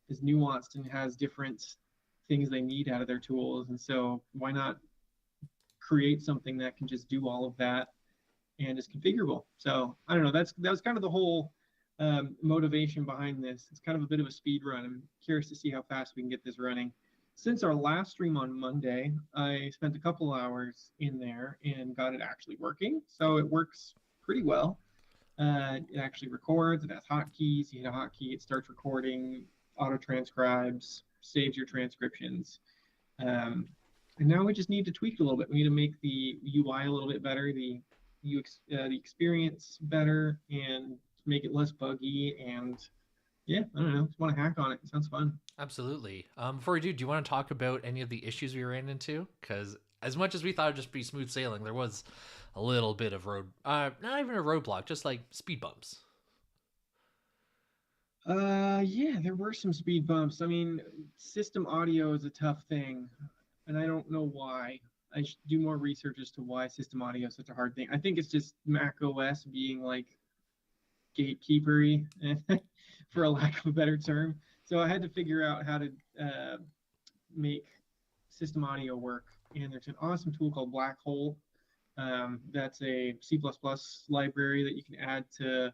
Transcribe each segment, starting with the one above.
is nuanced and has different things they need out of their tools. And so why not create something that can just do all of that and is configurable? So I don't know. That was kind of the whole motivation behind this. It's kind of a bit of a speed run. I'm curious to see how fast we can get this running. Since our last stream on Monday, I spent a couple hours in there and got it actually working. So it works pretty well. It actually records. It has hotkeys. You hit a hotkey, it starts recording, auto transcribes, saves your transcriptions. And now we just need to tweak it a little bit. We need to make the UI a little bit better, the the experience better, and make it less buggy. And yeah, I don't know. Just want to hack on it. It sounds fun. Absolutely. Before we do you want to talk about any of the issues we ran into? Because as much as we thought it'd just be smooth sailing, there was a little bit of not even a roadblock, just like speed bumps. Yeah, there were some speed bumps. I mean, system audio is a tough thing, and I don't know why. I should do more research as to why system audio is such a hard thing. I think it's just Mac OS being like gatekeepery, for a lack of a better term. So I had to figure out how to make system audio work. And there's an awesome tool called Black Hole. That's a C++ library that you can add to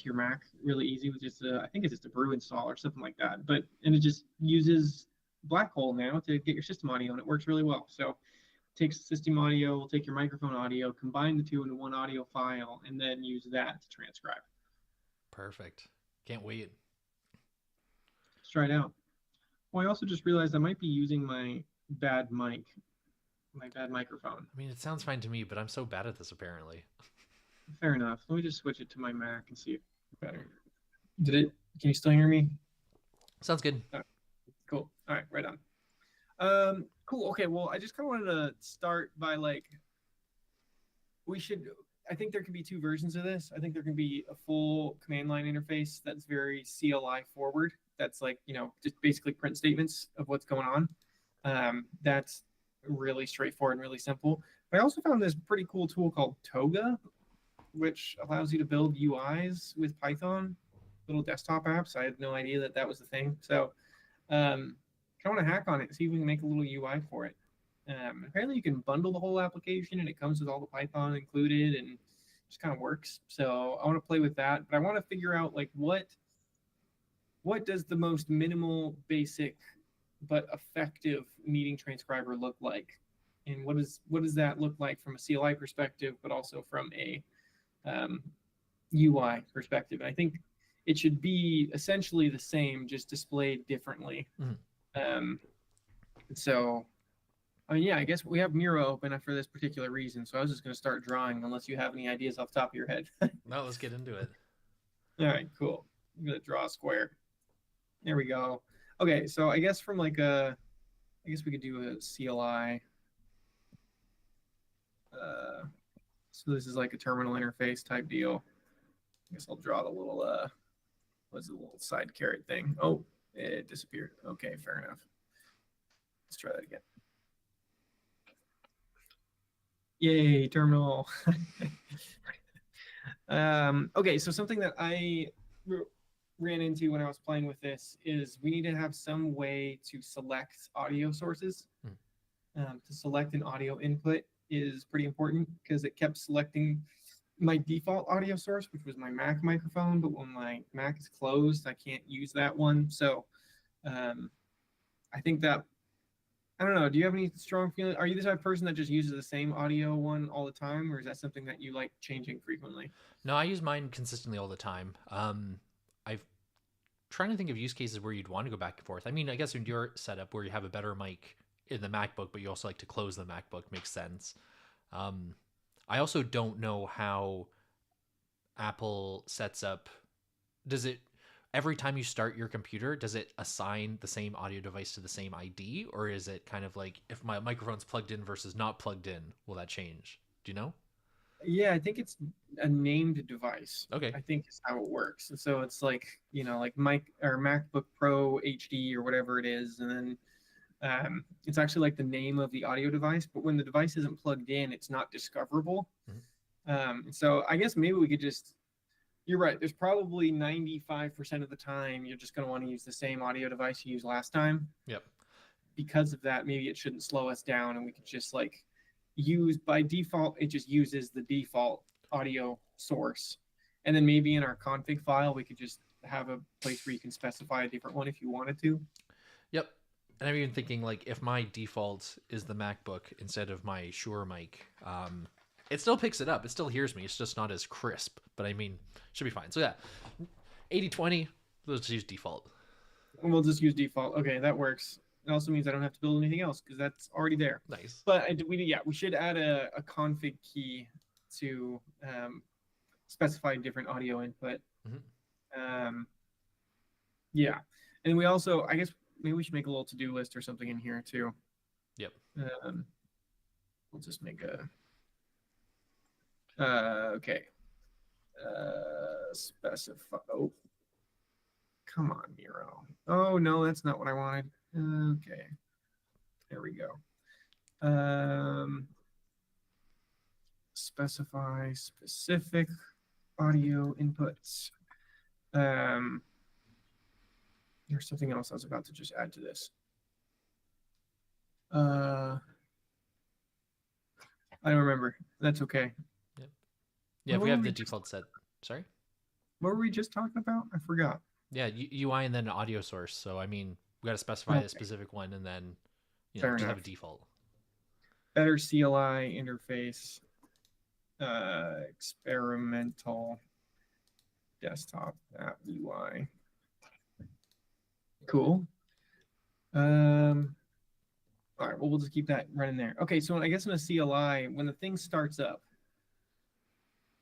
your Mac really easy with just I think it's just a brew install or something like that. And it just uses Black Hole now to get your system audio, and it works really well. So it takes system audio, will take your microphone audio, combine the two into one audio file, and then use that to transcribe. Perfect. Can't wait. Let's try it out. Well, I also just realized I might be using my bad mic, my bad microphone. I mean, it sounds fine to me, but I'm so bad at this apparently. Fair enough. Let me just switch it to my Mac and see if it's better. Did it? Can you still hear me? Sounds good. Cool. All right, right on. Cool. Okay. Well, I just kind of wanted to start by I think there can be two versions of this. I think there can be a full command line interface that's very CLI forward. That's just basically print statements of what's going on. That's really straightforward and really simple. But I also found this pretty cool tool called Toga, which allows you to build UIs with Python, little desktop apps. I had no idea that was the thing. So I want to hack on it, see if we can make a little UI for it. Apparently you can bundle the whole application and it comes with all the Python included and it just kind of works. So I want to play with that, but I want to figure out what does the most minimal, basic, but effective meeting transcriber look like? And what does that look like from a CLI perspective, but also from a UI perspective? And I think it should be essentially the same, just displayed differently. So, I mean, yeah, I guess we have Miro open for this particular reason. So I was just going to start drawing, unless you have any ideas off the top of your head. No, let's get into it. All right, cool. I'm going to draw a square. There we go. Okay, so I guess I guess we could do a CLI. So this is like a terminal interface type deal. I guess I'll draw the little, what's the little side caret thing? Oh, it disappeared. Okay, fair enough. Let's try that again. Yay, terminal. Okay, so something that I ran into when I was playing with this is we need to have some way to select audio sources. To select an audio input is pretty important because it kept selecting my default audio source, which was my Mac microphone, but when my Mac is closed, I can't use that one. So I think that, I don't know, do you have any strong feeling? Are you the type of person that just uses the same audio one all the time, or is that something that you like changing frequently? No, I use mine consistently all the time. I've trying to think of use cases where you'd want to go back and forth. I mean, I guess in your setup where you have a better mic in the MacBook, but you also like to close the MacBook, makes sense. I also don't know how Apple sets up. Does it, every time you start your computer, does it assign the same audio device to the same ID? Or is it kind of like if my microphone's plugged in versus not plugged in, will that change? Do you know? Yeah, I think it's a named device. Okay. I think is how it works. And so it's like, like MacBook Pro HD or whatever it is. And then it's actually like the name of the audio device, but when the device isn't plugged in, it's not discoverable. So I guess maybe we could just you're right. There's probably 95% of the time you're just going to want to use the same audio device you used last time. Yep. Because of that, maybe it shouldn't slow us down and we could just like use by default, it just uses the default audio source. And then maybe in our config file, we could just have a place where you can specify a different one if you wanted to. Yep. And I'm even thinking like if my default is the MacBook instead of my Shure mic, it still picks it up. It still hears me. It's just not as crisp, but I mean, should be fine. So yeah, 80/20, let's just use default. We'll just use default. Okay, that works. It also means I don't have to build anything else because that's already there. Nice. But we should add a config key to specify different audio input. Mm-hmm. Yeah, and we also, I guess maybe we should make a little to-do list or something in here too. Yep. We'll just make a okay. Specify. Oh, come on, Miro. Oh no, that's not what I wanted. Okay, there we go. Specify specific audio inputs. There's something else I was about to just add to this. I don't remember. That's okay. Yep. Yeah, if we have the default set. Sorry? What were we just talking about? I forgot. Yeah, UI and then an audio source. So, I mean, we got to specify a specific one and then, just have a default. Better CLI interface, experimental desktop app UI. Cool. All right, well, we'll just keep that running there. Okay, so I guess in a CLI, when the thing starts up,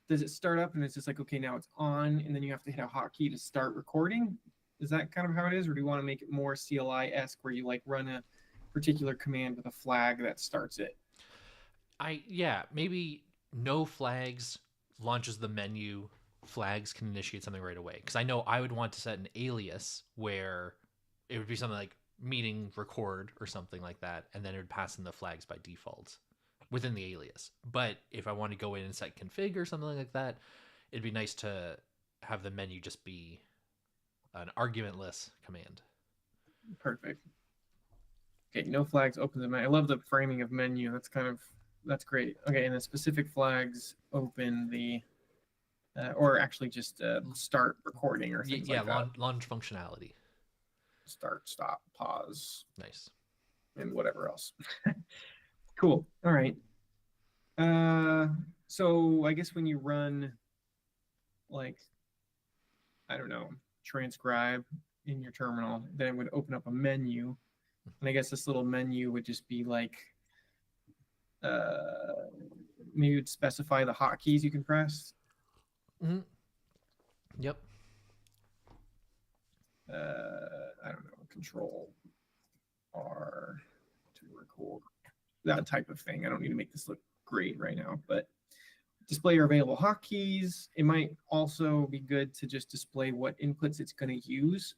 does it start up and it's just like, okay, now it's on, and then you have to hit a hotkey to start recording? Is that kind of how it is, or do you want to make it more CLI-esque where you like run a particular command with a flag that starts it? Yeah, maybe no flags launches the menu. Flags can initiate something right away. Because I know I would want to set an alias where it would be something like meeting record or something like that, and then it would pass in the flags by default within the alias. But if I want to go in and set config or something like that, it'd be nice to have the menu just be an argumentless command. Perfect. Okay, no flags opens the menu. I love the framing of menu. That's great. Okay, and then specific flags open the, or actually just start recording or things like that. Yeah, launch functionality. Start, stop, pause. Nice. And whatever else. Cool. All right. So I guess when you run, like, I don't know, transcribe in your terminal, then it would open up a menu. And I guess this little menu would just be like, maybe you'd specify the hotkeys you can press. Mm-hmm. Yep. I don't know, Control R to record, that type of thing. I don't need to make this look great right now, but display your available hotkeys. It might also be good to just display what inputs it's going to use.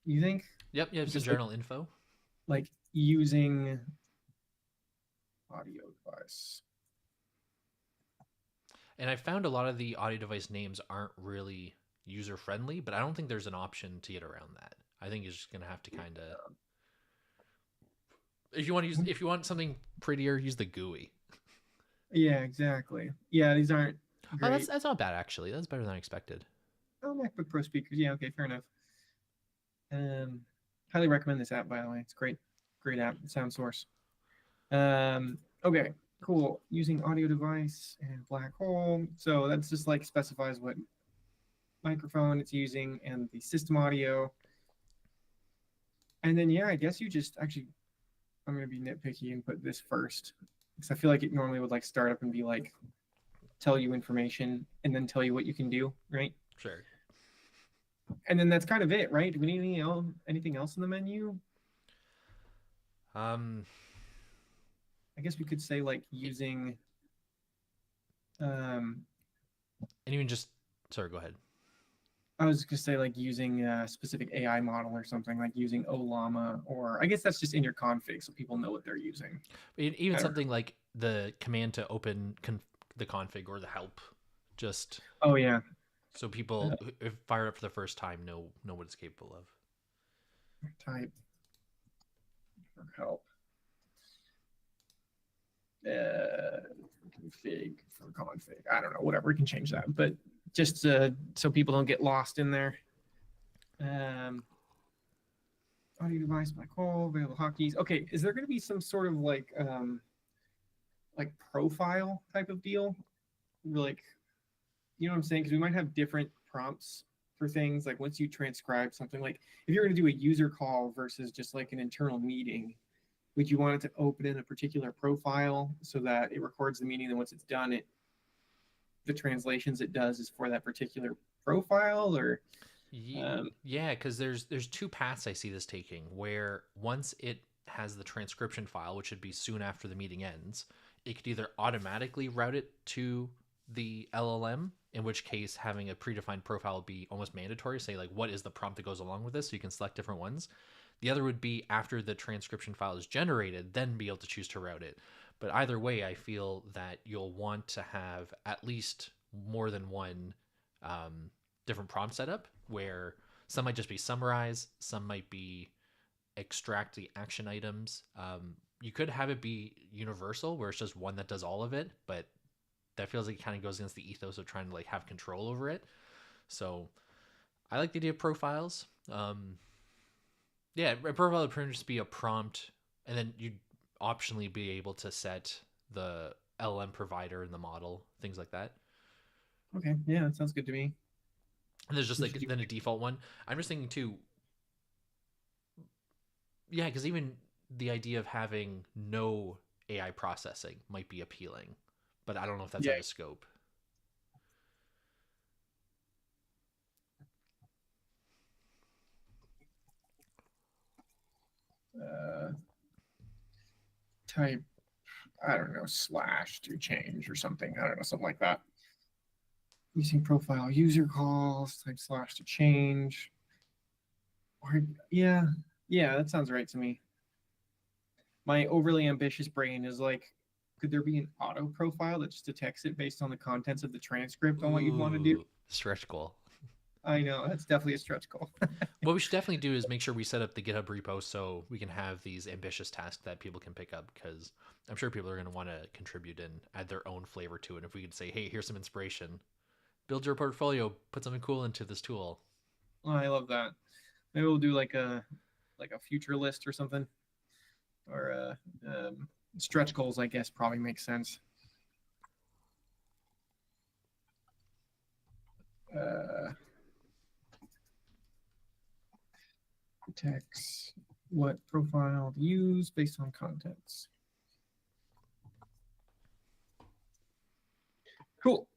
You think? Yep. Yeah, some journal info. Like using audio device. And I found a lot of the audio device names aren't really user friendly, but I don't think there's an option to get around that. I think you're just gonna have to kind of, if you want something prettier, use the GUI. Yeah, exactly. Yeah, these aren't great. Oh, that's not bad actually. That's better than I expected. Oh, MacBook Pro speakers. Yeah, okay, fair enough. Highly recommend this app, by the way. It's great app. Sound Source. Okay, cool. Using audio device and black hole. So that's just like specifies what microphone it's using and the system audio. And then, yeah, I guess you just actually, I'm going to be nitpicky and put this first, because I feel like it normally would like start up and be like, tell you information and then tell you what you can do, right? Sure. And then that's kind of it, right? Do we need anything else in the menu? I guess we could say like using, and even just, sorry, go ahead. I was going to say like using a specific AI model or something, like using Olama, or I guess that's just in your config so people know what they're using. Even something like the command to open the config or the help, just. Oh, yeah. So people if fire up for the first time know what it's capable of. Type for help. Config for config. I don't know, whatever. We can change that, but just so people don't get lost in there. Audio device by call, available hotkeys. Okay, is there going to be some sort of like profile type of deal? Like, you know what I'm saying? Because we might have different prompts for things. Like once you transcribe something, like if you're going to do a user call versus just like an internal meeting, would you want it to open in a particular profile so that it records the meeting, and once it's done, the translations it does is for that particular profile? Or Yeah, because there's two paths I see this taking. Where once it has the transcription file, which should be soon after the meeting ends, it could either automatically route it to the LLM, in which case having a predefined profile would be almost mandatory. Say like, what is the prompt that goes along with this, so you can select different ones. The other would be after the transcription file is generated, then be able to choose to route it. But either way, I feel that you'll want to have at least more than one different prompt setup, where some might just be summarize, some might be extract the action items. You could have it be universal, where it's just one that does all of it, but that feels like it kind of goes against the ethos of trying to like have control over it. So I like the idea of profiles. Yeah, a profile would pretty much just be a prompt, and then you'd optionally be able to set the LM provider and the model, things like that. okay, yeah, that sounds good to me. And there's just like then a default one. I'm just thinking too, yeah, because even the idea of having no AI processing might be appealing, but I don't know if that's Yeah. out of scope. Uh, type, I don't know, slash to change or something. I don't know, something like that. Using profile user calls, type slash to change. Or yeah, yeah, that sounds right to me. My overly ambitious brain is like, could there be an auto profile that just detects it based on the contents of the transcript on what you'd want to do? Ooh, stretch goal. I know that's definitely a stretch goal. What we should definitely do is make sure we set up the GitHub repo so we can have these ambitious tasks that people can pick up, because I'm sure people are going to want to contribute and add their own flavor to it. If we could say, hey, here's some inspiration, build your portfolio, put something cool into this tool. Oh, I love that. Maybe we'll do like a future list or something, or stretch goals. I guess probably makes sense. Text what profile to use based on contents. Cool.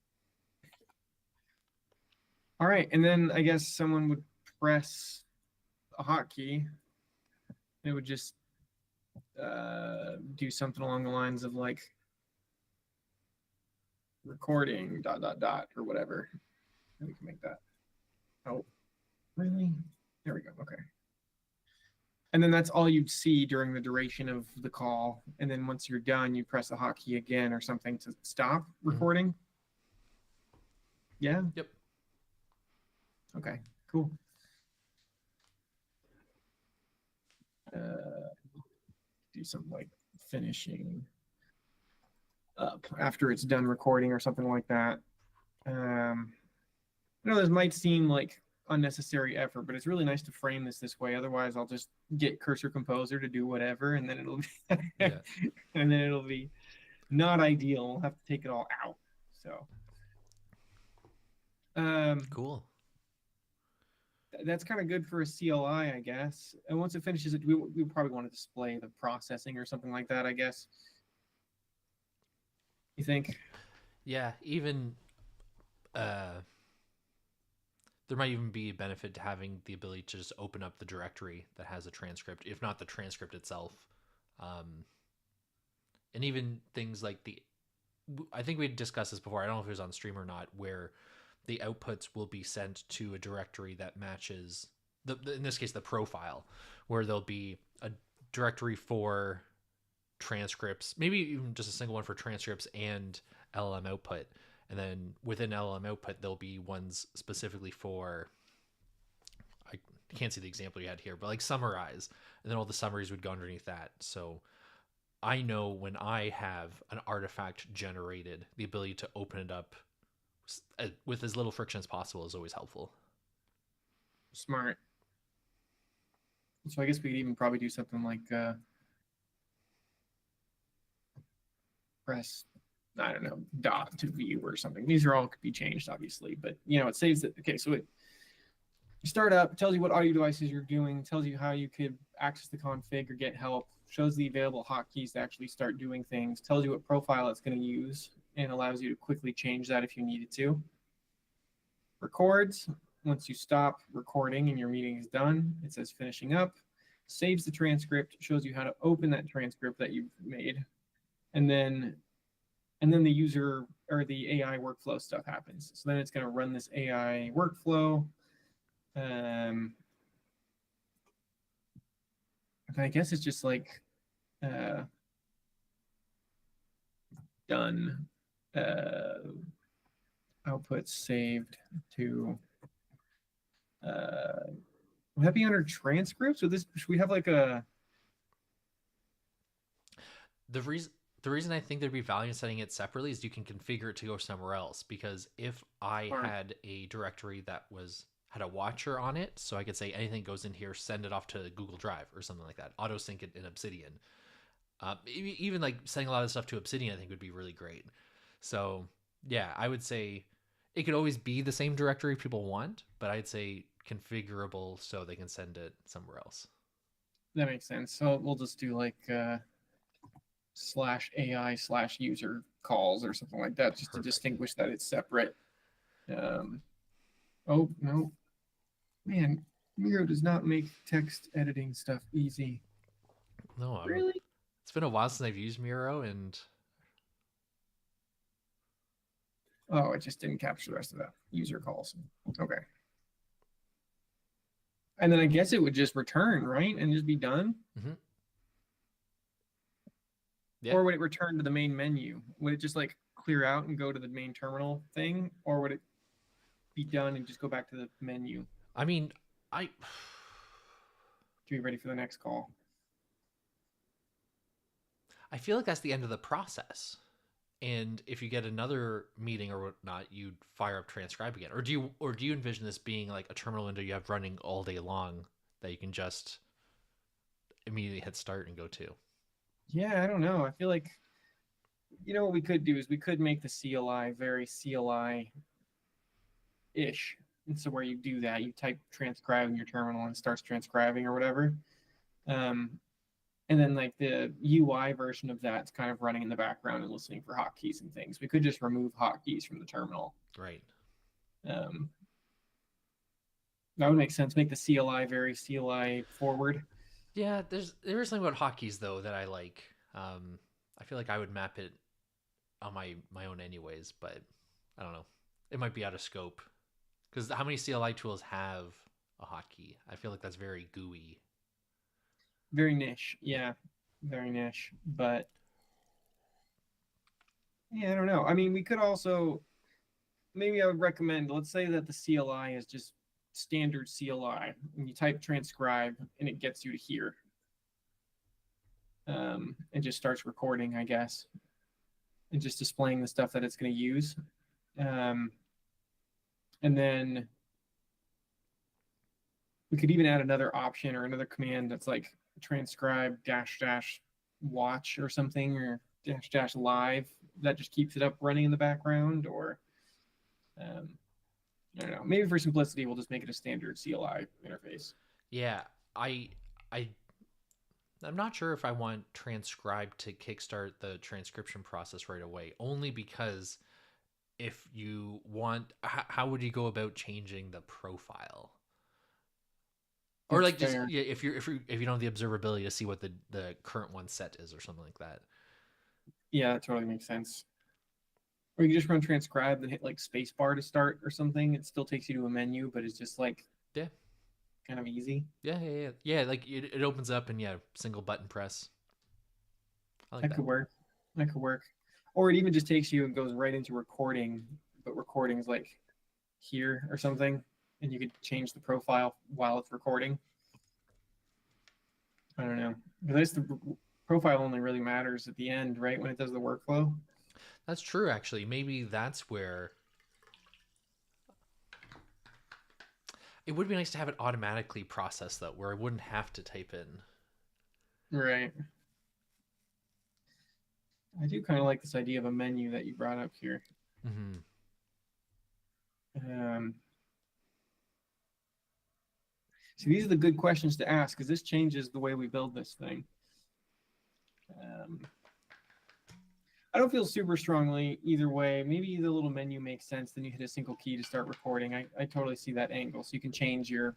All right, and then I guess someone would press a hotkey. It would just do something along the lines of like recording ... or whatever. And we can make that. Oh, really? There we go. Okay. And then that's all you'd see during the duration of the call. And then once you're done, you press the hotkey again or something to stop recording. Mm-hmm. Yeah? Yep. Okay, cool. Do something like finishing up after it's done recording or something like that. I know this might seem like unnecessary effort, but it's really nice to frame this way. Otherwise, I'll just get Cursor Composer to do whatever, and then it'll be Yeah. and then it'll be not ideal. We'll have to take it all out. So, cool. That's kind of good for a CLI, I guess. And once it finishes, we probably want to display the processing or something like that, I guess. You think? Yeah, even there might even be a benefit to having the ability to just open up the directory that has a transcript, if not the transcript itself. And even things like I think we discussed this before, I don't know if it was on stream or not, where the outputs will be sent to a directory that matches, in this case, the profile, where there'll be a directory for transcripts, maybe even just a single one for transcripts and LLM output. And then within LLM output, there'll be ones specifically for, I can't see the example you had here, but like summarize. And then all the summaries would go underneath that. So I know when I have an artifact generated, the ability to open it up with as little friction as possible is always helpful. Smart. So I guess we could even probably do something like press, I don't know, dot to view or something. These are all could be changed, obviously, but it saves it. Okay, so you start up, tells you what audio devices you're doing, tells you how you could access the config or get help, shows the available hotkeys to actually start doing things, tells you what profile it's going to use, and allows you to quickly change that if you needed to. Records. Once you stop recording and your meeting is done, it says finishing up, saves the transcript, shows you how to open that transcript that you've made, and then the user or the AI workflow stuff happens. So then it's going to run this AI workflow. I guess it's just like done, output saved to, would that be under transcripts? So this, should we have like a, The reason I think there'd be value in setting it separately is you can configure it to go somewhere else. Because if I had a directory that had a watcher on it, so I could say anything goes in here, send it off to Google Drive or something like that, auto sync it in Obsidian. Even like sending a lot of stuff to Obsidian, I think would be really great. So yeah, I would say it could always be the same directory people want, but I'd say configurable so they can send it somewhere else. That makes sense. So we'll just do like /AI/user calls or something like that, just Perfect. To distinguish that it's separate. Oh no, man, Miro does not make text editing stuff easy. No, really. It's been a while since I've used Miro, and oh, it just didn't capture the rest of that user calls. Okay. And then I guess it would just return, right? And just be done. Mm-hmm. Yeah. Or would it return to the main menu? Would it just like clear out and go to the main terminal thing? Or would it be done and just go back to the menu? I mean, to be ready for the next call. I feel like that's the end of the process. And if you get another meeting or whatnot, you'd fire up transcribe again. Or do you envision this being like a terminal window you have running all day long that you can just immediately hit start and go to? Yeah, I don't know. I feel like, what we could do is we could make the CLI very CLI-ish. And so where you do that, you type transcribe in your terminal and it starts transcribing or whatever. And then like the UI version of that's kind of running in the background and listening for hotkeys and things. We could just remove hotkeys from the terminal. Right. That would make sense. Make the CLI very CLI forward. Yeah, there is something about hotkeys though that I like. I feel like I would map it on my own anyways, but I don't know. It might be out of scope. Because how many CLI tools have a hotkey? I feel like that's very GUI. Very niche, yeah, very niche. But yeah, I don't know. I mean, we could also, maybe I would recommend, let's say that the CLI is just standard CLI, and you type transcribe, and it gets you to here. It just starts recording, I guess, and just displaying the stuff that it's going to use. And then we could even add another option or another command that's like transcribe -- watch or something, or -- live, that just keeps it up running in the background. Or I don't know, maybe for simplicity we'll just make it a standard CLI interface. Yeah, I'm not sure if I want transcribe to kickstart the transcription process right away, only because if you want, how would you go about changing the profile? Or like just if you don't have the observability to see what the current one set is or something like that. Yeah, that totally makes sense. Or you can just run transcribe and hit like spacebar to start or something. It still takes you to a menu, but it's just like kind of easy. Yeah. Like it opens up and single button press. I like that. Could work. That could work. Or it even just takes you and goes right into recording but recording's like here or something, and you could change the profile while it's recording. I don't know. Because the profile only really matters at the end, right? When it does the workflow. That's true, actually. Maybe that's where it would be nice to have it automatically processed, though, where I wouldn't have to type in. Right. I do kind of like this idea of a menu that you brought up here. Mm-hmm. So these are the good questions to ask, because this changes the way we build this thing. I don't feel super strongly either way. Maybe the little menu makes sense. Then you hit a single key to start recording. I totally see that angle. So you can change your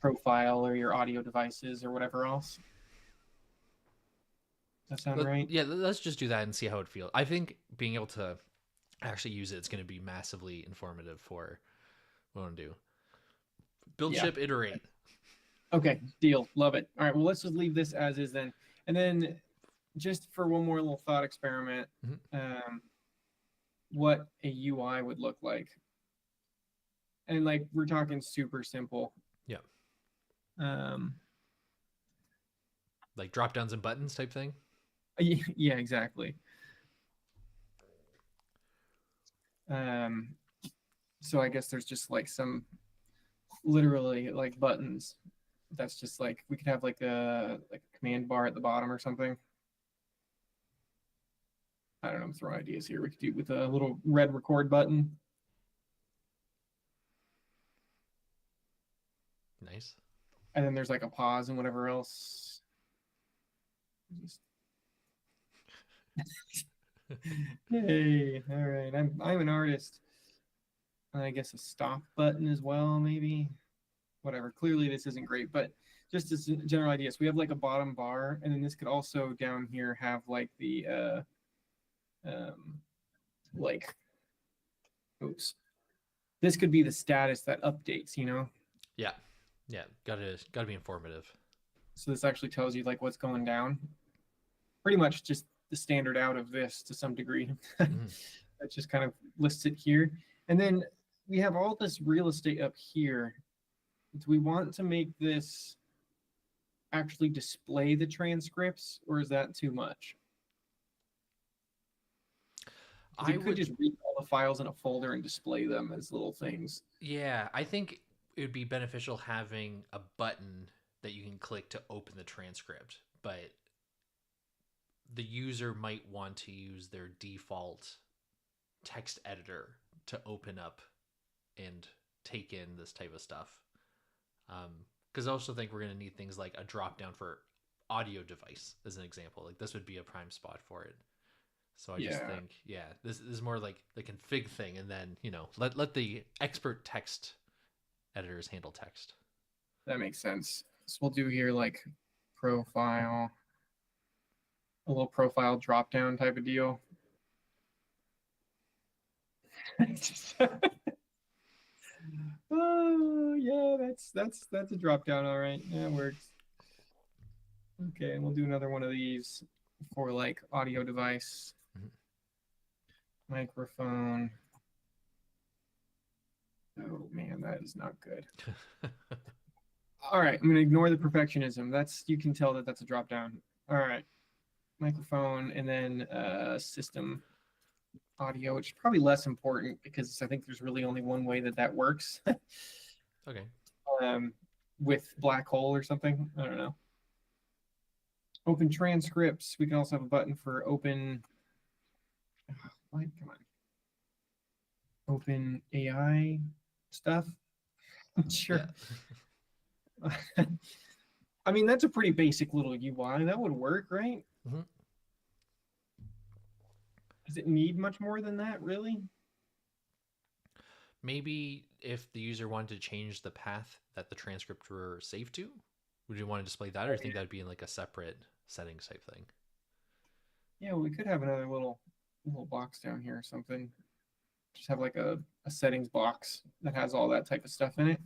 profile or your audio devices or whatever else. Does that sound right? Yeah, let's just do that and see how it feels. I think being able to actually use it is going to be massively informative for what I want to do. Build, ship, iterate. Okay, deal. Love it. All right, well, let's just leave this as is then. And then just for one more little thought experiment, what a UI would look like. And like, we're talking super simple. Yeah. Um, like drop downs and buttons type thing. Yeah, exactly. So I guess there's just like some literally like buttons. That's just like, we could have like a command bar at the bottom or something. I don't know, I'm throwing ideas here. We could do with a little red record button. Nice. And then there's like a pause and whatever else. Hey, all right. I'm an artist. I guess a stop button as well, maybe. Whatever. Clearly this isn't great, but just as general ideas. We have like a bottom bar, and then this could also down here have like the like, oops. This could be the status that updates, you know? Yeah. Yeah. Gotta be informative. So this actually tells you like what's going down. Pretty much just the standard out of this to some degree. That just kind of lists it here. And then we have all this real estate up here. Do we want to make this actually display the transcripts, or is that too much? You could just read all the files in a folder and display them as little things. Yeah, I think it would be beneficial having a button that you can click to open the transcript, but the user might want to use their default text editor to open up and take in this type of stuff. Because I also think we're going to need things like a drop down for audio device as an example. Like this would be a prime spot for it. So I just think, this is more like the config thing, and then let the expert text editors handle text. That makes sense. So we'll do here like profile, a little profile drop down type of deal. Oh yeah, that's a drop down. All right, yeah, it works. Okay, and we'll do another one of these for like audio device, microphone. Oh man, that is not good. All right, I'm gonna ignore the perfectionism. You can tell that that's a drop down. All right, microphone, and then system audio, which is probably less important because I think there's really only one way that works. Okay. With black hole or something. I don't know. Open transcripts. We can also have a button for open. Come on. Open AI stuff. Sure. Yeah. I mean, that's a pretty basic little UI. That would work, right? Mm-hmm. Does it need much more than that, really? Maybe if the user wanted to change the path that the transcript were saved to, would you want to display that, or think that'd be in like a separate settings type thing? Yeah, we could have another little box down here or something. Just have like a settings box that has all that type of stuff in it.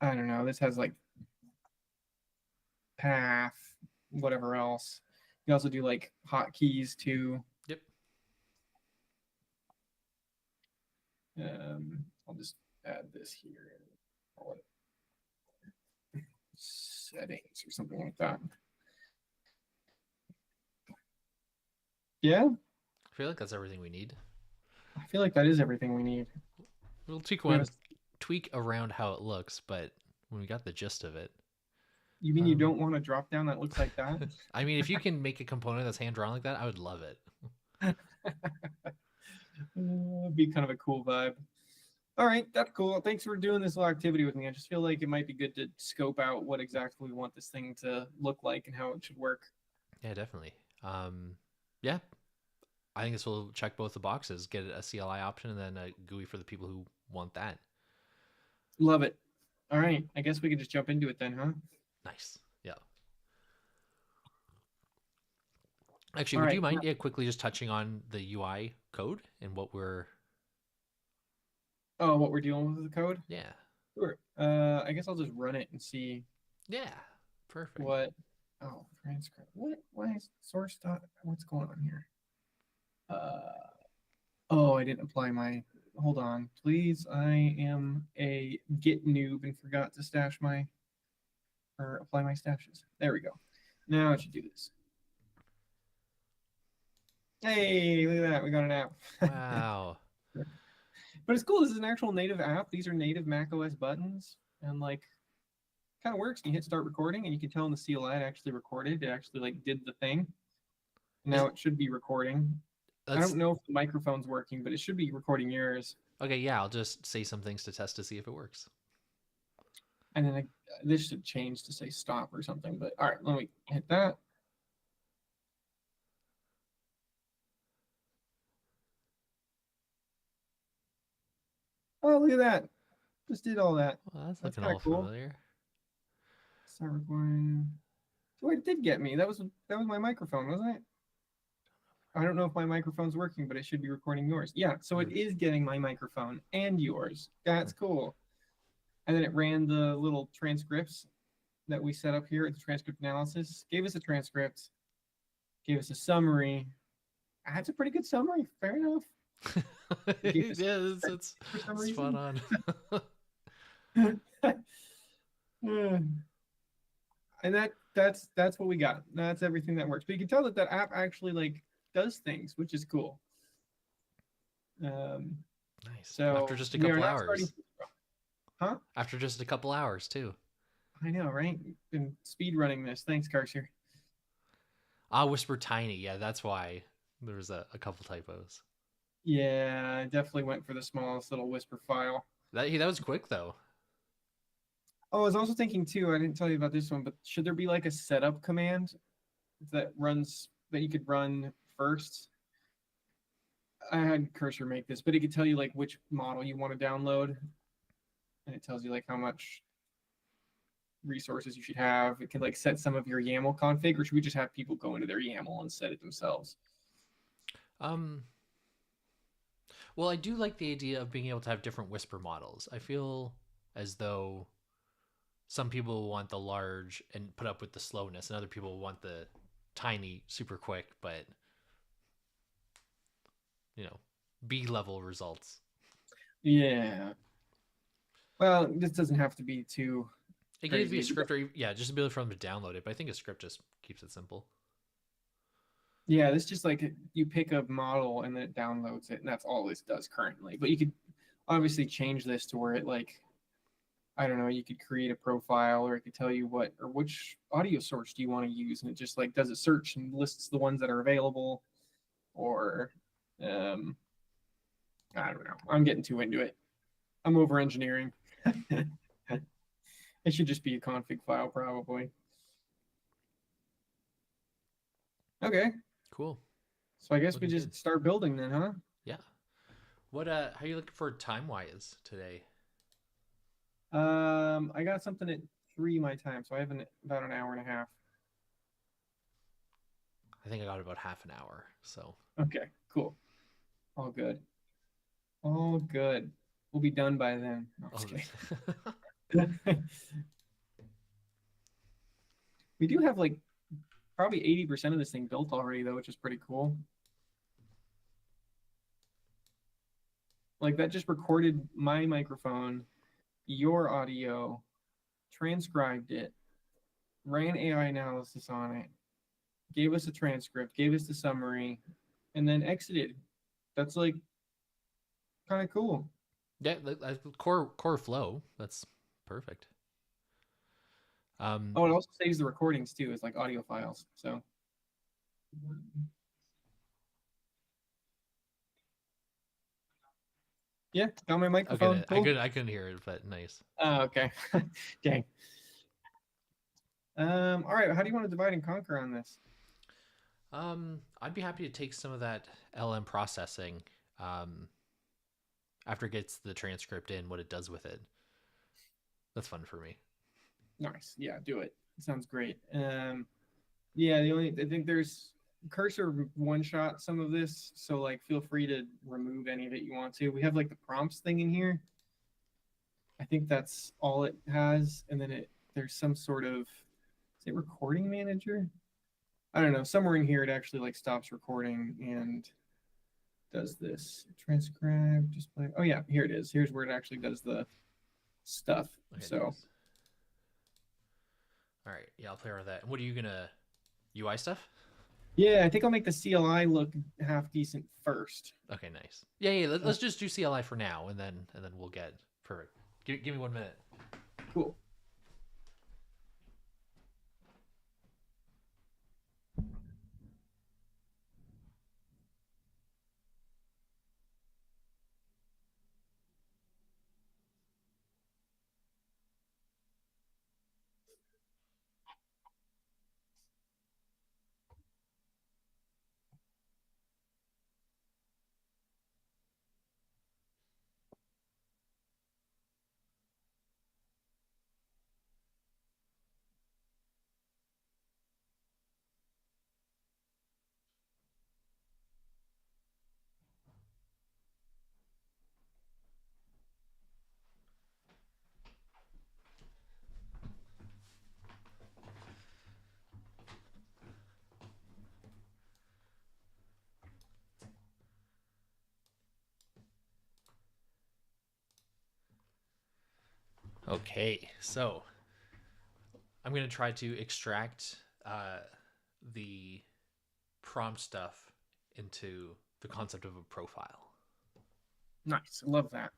I don't know. This has like path, whatever else. You also do like hotkeys too. Yep. I'll just add this here. Call it settings or something like that. Yeah, I feel like that's everything we need. I feel like that is everything we need. We'll tweak around how it looks, but when we got the gist of it. You mean you don't want a drop down that looks like that? I mean, if you can make a component that's hand drawn like that, I would love it. It'd be kind of a cool vibe. All right, that's cool. Thanks for doing this little activity with me. I just feel like it might be good to scope out what exactly we want this thing to look like and how it should work. Yeah, definitely. Yeah, I think this will check both the boxes. Get a CLI option and then a GUI for the people who want that. Love it. All right, I guess we could just jump into it then, huh? Nice. Yeah. Actually, would you mind quickly just touching on the UI code and what we're... Oh, what we're dealing with the code? Yeah. Sure. I guess I'll just run it and see. Yeah. Perfect. What? Oh, transcript. What? Why is source dot? What's going on here? Oh, I didn't apply my. Hold on, please. I am a Git noob and forgot to stash my or apply my stashes. There we go. Now I should do this. Hey, look at that. We got an app. Wow. But it's cool. This is an actual native app. These are native macOS buttons. And like, kind of works. You hit start recording and you can tell in the CLI it actually recorded. It actually like did the thing. Now it should be recording. I don't know if the microphone's working, but it should be recording yours. Okay, yeah, I'll just say some things to test to see if it works. And then this should change to say stop or something. But all right, let me hit that. Oh, look at that. Just did all that. Well, that's looking all cool. familiar. Start recording. So it did get me. That was my microphone, wasn't it? I don't know if my microphone's working, but it should be recording yours. Yeah, so it is getting my microphone and yours. That's cool. And then it ran the little transcripts that we set up here at the transcript analysis. Gave us a transcript. Gave us a summary. That's a pretty good summary. Fair enough. Yeah, it's spot on. And that's what we got. That's everything that works. But you can tell that app actually like does things, which is cool. Nice. So after just a couple hours. Huh? After just a couple hours too. I know, right? Been speed running this. Thanks, Karcher. Whisper tiny. Yeah, that's why there was a couple typos. Yeah, I definitely went for the smallest little Whisper file. That was quick though. Oh, I was also thinking too, I didn't tell you about this one, but should there be like a setup command that you could run first? I had Cursor make this, but it could tell you like which model you want to download. And it tells you like how much resources you should have. It can like set some of your YAML config, or should we just have people go into their YAML and set it themselves? Well, I do like the idea of being able to have different Whisper models. I feel as though some people want the large and put up with the slowness, and other people want the tiny, super quick, but B-level results. Yeah. Well, this doesn't have to be too. It could be a script, or just ability for them to download it. But I think a script just keeps it simple. Yeah, this just like you pick a model and then it downloads it, and that's all this does currently. But you could obviously change this to where it like, I don't know, you could create a profile, or it could tell you which audio source do you want to use, and it just like does a search and lists the ones that are available. Or, I don't know. I'm getting too into it. I'm over engineering. It should just be a config file, probably. Okay. Cool. So I guess we just start building then, huh? Yeah. What how are you looking for time-wise today? I got something at 3 my time, so I have about an hour and a half. I think I got about half an hour, so. Okay, cool. All good. All good. We'll be done by then. No, just kidding. We do have like probably 80% of this thing built already though, which is pretty cool. Like that just recorded my microphone, your audio, transcribed it, ran AI analysis on it, gave us a transcript, gave us the summary, and then exited. That's like kind of cool. Yeah, core flow. That's perfect. Oh, it also saves the recordings too. It's like audio files. So yeah, got my microphone. Okay, Cool. I couldn't hear it, but nice. Oh, okay. Dang. All right. How do you want to divide and conquer on this? I'd be happy to take some of that LM processing after it gets the transcript in, what it does with it. That's fun for me. Nice. Yeah, do it. Sounds great. Yeah, the only I think there's cursor one shot some of this, so like feel free to remove any of it you want to. We have like the prompts thing in here. I think that's all it has, and then there's some sort of is it recording manager? I don't know. Somewhere in here it actually like stops recording and does this transcribe display. Oh yeah, here it is. Here's where it actually does the stuff. Okay, So nice. All right, yeah, I'll play around with that. What are you gonna UI stuff? yeah, I think I'll make the CLI look half decent first. Okay, nice. Yeah. Let's just do CLI for now, and then we'll get perfect. Give me 1 minute. Cool. Okay, so I'm gonna try to extract the prompt stuff into the concept of a profile. Nice. I love that.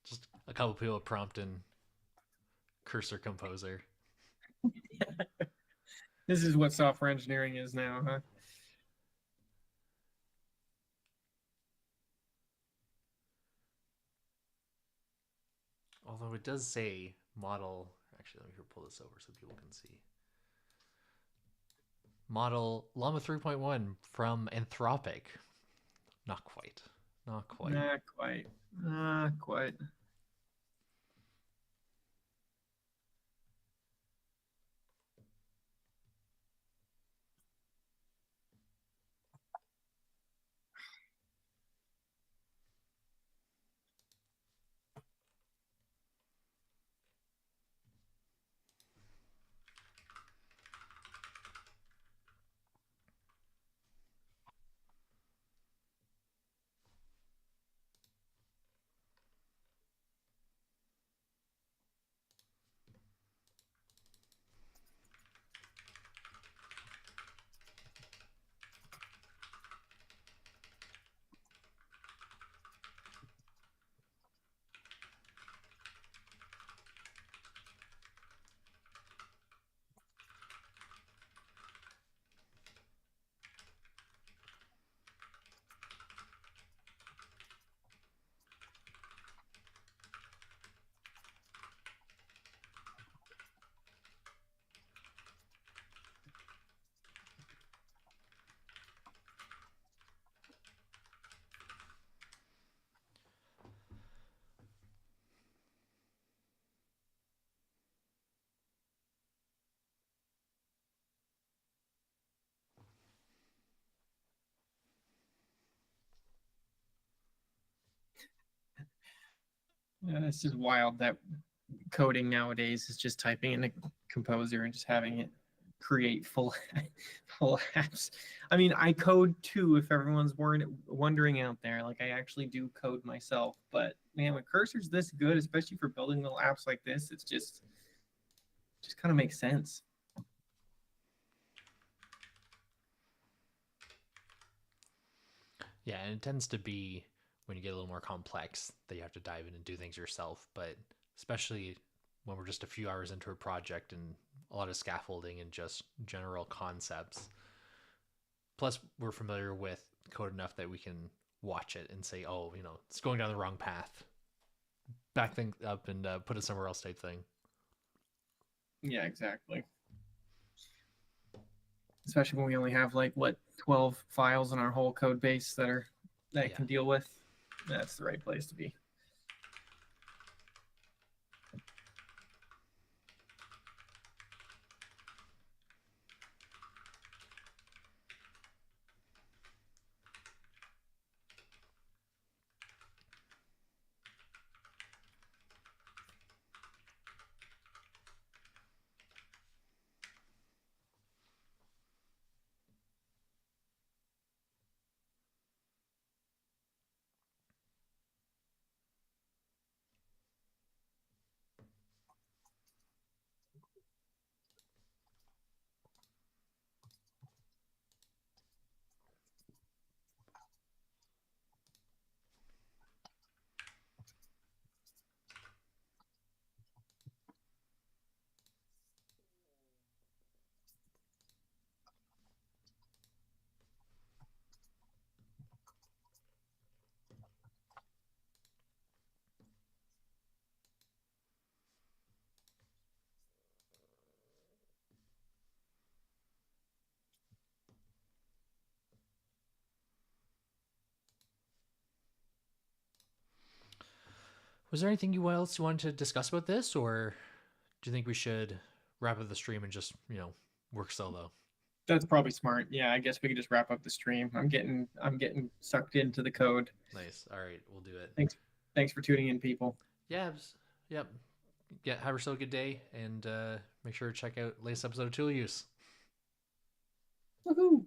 Just a couple people prompting cursor composer. This is what software engineering is now, huh? Although it does say model. Actually, let me pull this over so people can see. Model Llama 3.1 from Anthropic. Not quite. Not quite. Not quite. Not quite. Yeah, it's just wild that coding nowadays is just typing in a composer and just having it create full full apps. I mean, I code too, if everyone's wondering out there. Like, I actually do code myself, but man, when cursor's this good, especially for building little apps like this, it's just kind of makes sense. Yeah, and it tends to be when you get a little more complex that you have to dive in and do things yourself. But especially when we're just a few hours into a project and a lot of scaffolding and just general concepts. Plus, we're familiar with code enough that we can watch it and say, oh, it's going down the wrong path. Back things up and put it somewhere else type thing. Yeah, exactly. Especially when we only have like what 12 files in our whole code base that it Yeah. can deal with. That's the right place to be. Was there anything else you wanted to discuss about this, or do you think we should wrap up the stream and just work solo? That's probably smart. Yeah, I guess we could just wrap up the stream. I'm getting sucked into the code. Nice. All right, we'll do it. Thanks thanks for tuning in, people. Yeah. Yep. Yeah. Have yourself a good day, and make sure to check out latest episode of Tool Use. Woohoo!